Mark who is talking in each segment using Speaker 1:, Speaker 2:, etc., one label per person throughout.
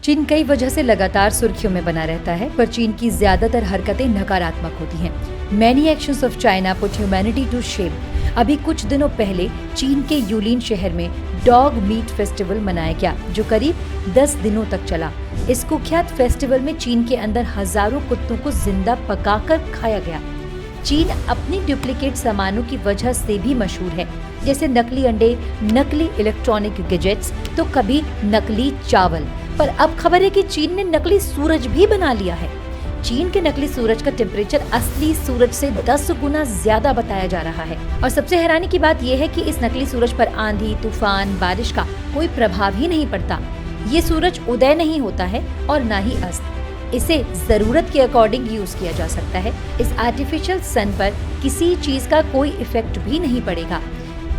Speaker 1: चीन कई वजह से लगातार सुर्खियों में बना रहता है, पर चीन की ज्यादातर हरकतें नकारात्मक होती हैं। Many actions of China put humanity to shame. अभी कुछ दिनों पहले चीन के यूलिन शहर में डॉग मीट फेस्टिवल मनाया गया, जो करीब 10 दिनों तक चला। इस कुख्यात फेस्टिवल में चीन के अंदर हजारों कुत्तों को जिंदा पकाकर खाया गया। चीन अपनी डुप्लीकेट सामानों की वजह से भी मशहूर है, जैसे नकली अंडे, नकली इलेक्ट्रॉनिक गैजेट्स, तो कभी नकली चावल। पर अब खबर है कि चीन ने नकली सूरज भी बना लिया है। चीन के नकली सूरज का टेम्परेचर असली सूरज से 10 गुना ज्यादा बताया जा रहा है। और सबसे हैरानी की बात यह है कि इस नकली सूरज पर आंधी, तूफान, बारिश का कोई प्रभाव ही नहीं पड़ता। ये सूरज उदय नहीं होता है और न ही अस्त। इसे जरूरत के अकॉर्डिंग यूज किया जा सकता है। इस आर्टिफिशियल सन पर किसी चीज का कोई इफेक्ट भी नहीं पड़ेगा।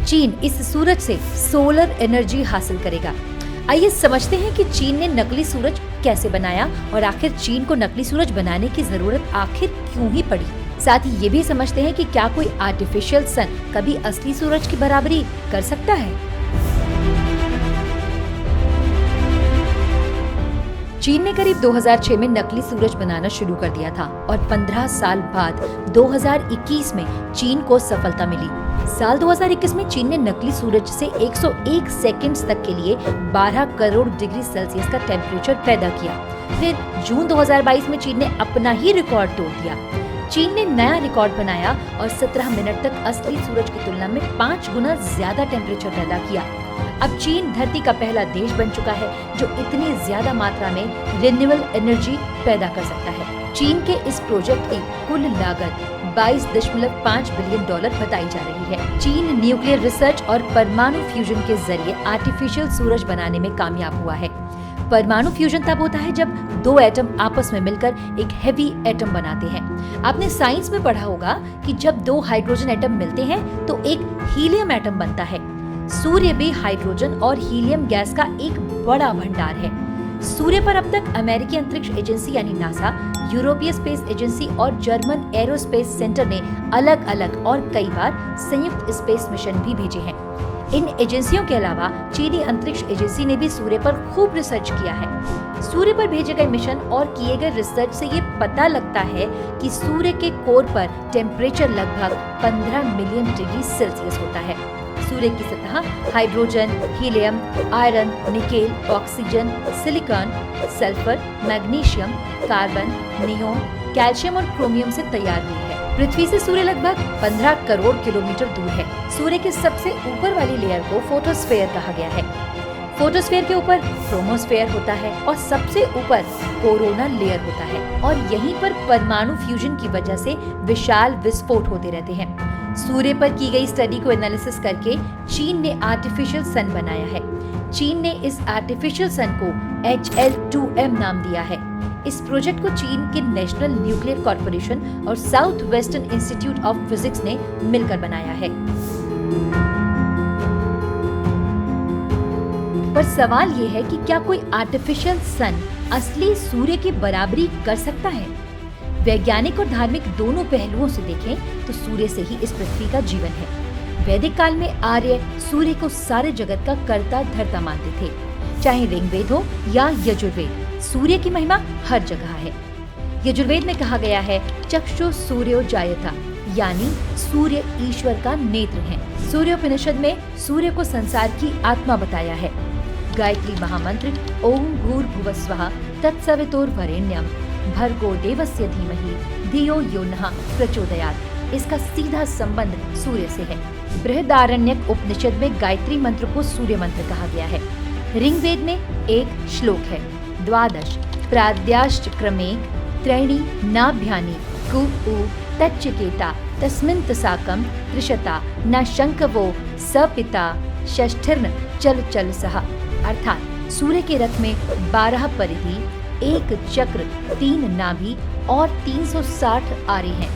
Speaker 1: चीन इस सूरज से सोलर एनर्जी हासिल करेगा। आइए समझते हैं कि चीन ने नकली सूरज कैसे बनाया और आखिर चीन को नकली सूरज बनाने की जरूरत आखिर क्यों ही पड़ी। साथ ही ये भी समझते हैं कि क्या कोई आर्टिफिशियल सन कभी असली सूरज की बराबरी कर सकता है। चीन ने करीब 2006 में नकली सूरज बनाना शुरू कर दिया था और 15 साल बाद 2021 में चीन को सफलता मिली। साल 2021 में चीन ने नकली सूरज से 101 सेकंड्स तक के लिए 12 करोड़ डिग्री सेल्सियस का टेम्परेचर पैदा किया। फिर जून 2022 में चीन ने अपना ही रिकॉर्ड तोड़ दिया। चीन ने नया रिकॉर्ड बनाया और 17 मिनट तक असली सूरज की तुलना में 5 गुना ज्यादा टेम्परेचर पैदा किया। अब चीन धरती का पहला देश बन चुका है जो इतनी ज्यादा मात्रा में रिन्यूएबल एनर्जी पैदा कर सकता है। चीन के इस प्रोजेक्ट की कुल लागत 22.5 बिलियन डॉलर बताई जा रही है। चीन न्यूक्लियर रिसर्च और परमाणु फ्यूजन के जरिए आर्टिफिशियल सूरज बनाने में कामयाब हुआ है। परमाणु फ्यूजन तब होता है जब दो एटम आपस में मिलकर एक हेवी एटम बनाते हैं। आपने साइंस में पढ़ा होगा कि जब दो हाइड्रोजन एटम मिलते हैं तो एक हीलियम एटम बनता है। सूर्य भी हाइड्रोजन और हीलियम गैस का एक बड़ा भंडार है। सूर्य पर अब तक अमेरिकी अंतरिक्ष एजेंसी यानी नासा, यूरोपीय स्पेस एजेंसी और जर्मन एरोस्पेस सेंटर ने अलग अलग और कई बार संयुक्त स्पेस मिशन भी भेजे हैं। इन एजेंसियों के अलावा चीनी अंतरिक्ष एजेंसी ने भी सूर्य पर खूब रिसर्च किया है। सूर्य पर भेजे गए मिशन और किए गए रिसर्च से ये पता लगता है कि सूर्य के कोर पर टेम्परेचर लगभग 15 मिलियन डिग्री सेल्सियस होता है। सूर्य की सतह hydrogen, helium, iron, nickel, oxygen, silicon, sulphur, magnesium, carbon, neon, calcium और क्रोमियम से तैयार हुई है। पृथ्वी से सूर्य लगभग 15 करोड़ किलोमीटर दूर है। सूर्य के सबसे ऊपर वाली लेयर को फोटोस्फेयर कहा गया है। फोटोस्फेयर के ऊपर क्रोमोस्फेयर होता है और सबसे ऊपर कोरोना लेयर होता है और यहीं पर परमाणु फ्यूजन की वजह से विशाल विस्फोट होते रहते हैं। सूर्य पर की गई स्टडी को एनालिसिस करके चीन ने आर्टिफिशियल सन बनाया है। चीन ने इस आर्टिफिशियल सन को HL2M नाम दिया है। इस प्रोजेक्ट को चीन के नेशनल न्यूक्लियर कॉर्पोरेशन और south western institute of physics ने मिलकर बनाया है। पर सवाल ये है कि क्या कोई आर्टिफिशियल सन असली सूर्य की बराबरी कर सकता है? वैज्ञानिक और धार्मिक दोनों पहलुओं से देखें तो सूर्य से ही इस पृथ्वी का जीवन है। वैदिक काल में आर्य सूर्य को सारे जगत का कर्ता धर्ता मानते थे। चाहे ऋग्वेद हो या यजुर्वेद, सूर्य की महिमा हर जगह है। यजुर्वेद में कहा गया है चक्षु सूर्यो जायता, यानी सूर्य ईश्वर का नेत्र है। सूर्योपनिषद में सूर्य को संसार की आत्मा बताया है। गायत्री महामंत्र ओम भूर्भुवस्वः तत्सवितुर्वरेण्यं भर्गो देवस्य धीमहि धियो यो नः प्रचोदयात्, इसका सीधा संबंध सूर्य से है। बृहदारण्यक उपनिषद में गायत्री मंत्र को सूर्य मंत्र कहा गया है। ऋग्वेद में एक श्लोक है, द्वादश प्राद्याश्च क्रमे त्रीणि नाभ्यानि कु उ तच्चिकेता तस्मिन् तसाकं त्रिशता न शंकवो सपिता षष्ठिर्न चल चल सहा। अर्थात सूर्य के रथ में 12 परिधि, एक चक्र, 3 नाभि और 360 आरे हैं।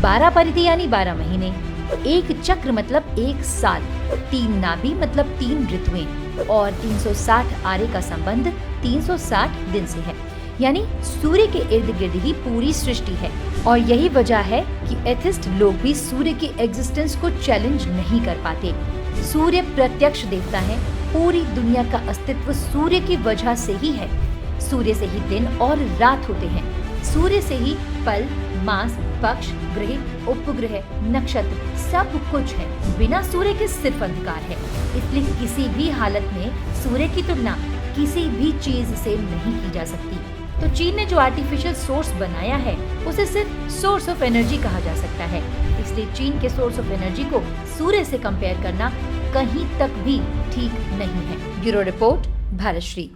Speaker 1: 12 परिधि यानी 12 महीने, एक चक्र मतलब 1 साल, 3 नाभि मतलब 3 ऋतुएं और 360 आरे का संबंध 360 दिन से है। यानी सूर्य के इर्द गिर्द ही पूरी सृष्टि है। और यही वजह है कि एथिस्ट लोग भी सूर्य की एग्जिस्टेंस को चैलेंज नहीं कर पाते। सूर्य प्रत्यक्ष देवता है। पूरी दुनिया का अस्तित्व सूर्य की वजह से ही है। सूर्य से ही दिन और रात होते हैं, सूर्य से ही पल, मास, पक्ष, ग्रह, उपग्रह, नक्षत्र सब कुछ है। बिना सूर्य के सिर्फ अंधकार है। इसलिए किसी भी हालत में सूर्य की तुलना किसी भी चीज से नहीं की जा सकती। तो चीन ने जो आर्टिफिशियल सोर्स बनाया है उसे सिर्फ सोर्स ऑफ एनर्जी कहा जा सकता है। इसलिए चीन के सोर्स ऑफ एनर्जी को सूर्य से कंपेयर करना कहीं तक भी ठीक नहीं है। Bureau report, भारतश्री।